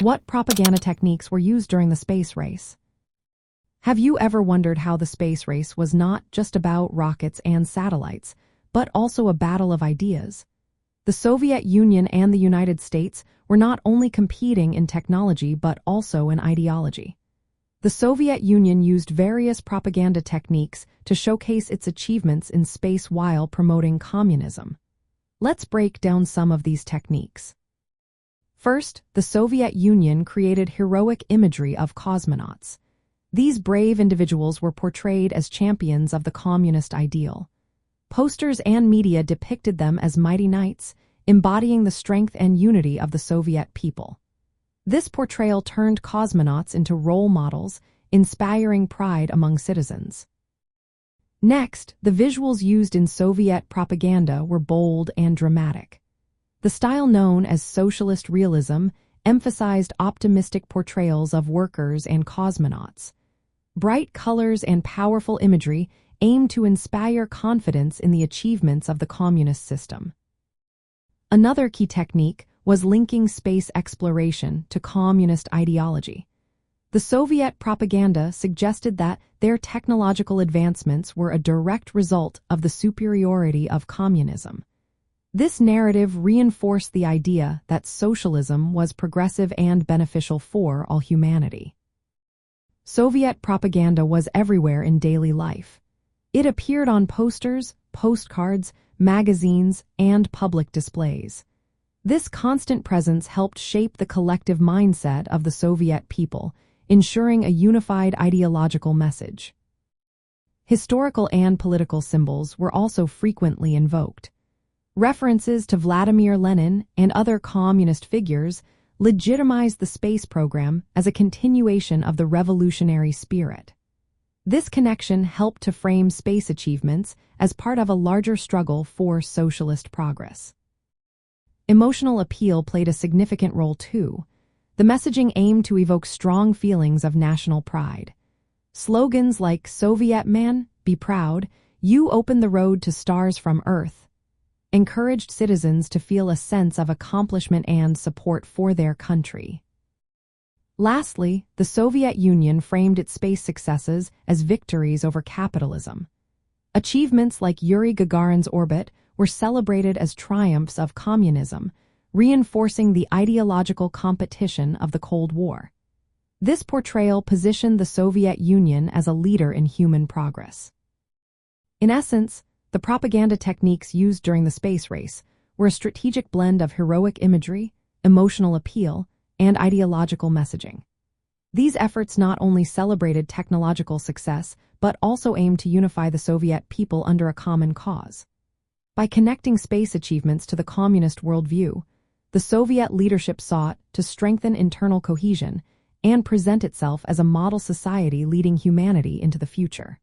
What propaganda techniques were used during the space race? Have you ever wondered how the space race was not just about rockets and satellites, but also a battle of ideas? The Soviet Union and the United States were not only competing in technology but also in ideology. The Soviet Union used various propaganda techniques to showcase its achievements in space while promoting communism. Let's break down some of these techniques. First, the Soviet Union created heroic imagery of cosmonauts. These brave individuals were portrayed as champions of the communist ideal. Posters and media depicted them as mighty knights, embodying the strength and unity of the Soviet people. This portrayal turned cosmonauts into role models, inspiring pride among citizens. Next, the visuals used in Soviet propaganda were bold and dramatic. The style known as Socialist realism emphasized optimistic portrayals of workers and cosmonauts. Bright colors and powerful imagery aimed to inspire confidence in the achievements of the communist system. Another key technique was linking space exploration to communist ideology. The Soviet propaganda suggested that their technological advancements were a direct result of the superiority of communism. This narrative reinforced the idea that socialism was progressive and beneficial for all humanity. Soviet propaganda was everywhere in daily life. It appeared on posters, postcards, magazines, and public displays. This constant presence helped shape the collective mindset of the Soviet people, ensuring a unified ideological message. Historical and political symbols were also frequently invoked. References to Vladimir Lenin and other communist figures legitimized the space program as a continuation of the revolutionary spirit. This connection helped to frame space achievements as part of a larger struggle for socialist progress. Emotional appeal played a significant role too. The messaging aimed to evoke strong feelings of national pride. Slogans like "Soviet man, be proud," "You open the road to stars from Earth," encouraged citizens to feel a sense of accomplishment and support for their country. Lastly, the Soviet Union framed its space successes as victories over capitalism. Achievements like Yuri Gagarin's orbit were celebrated as triumphs of communism, reinforcing the ideological competition of the Cold War. This portrayal positioned the Soviet Union as a leader in human progress. In essence, the propaganda techniques used during the space race were a strategic blend of heroic imagery, emotional appeal, and ideological messaging. These efforts not only celebrated technological success, but also aimed to unify the Soviet people under a common cause. By connecting space achievements to the communist worldview, the Soviet leadership sought to strengthen internal cohesion and present itself as a model society leading humanity into the future.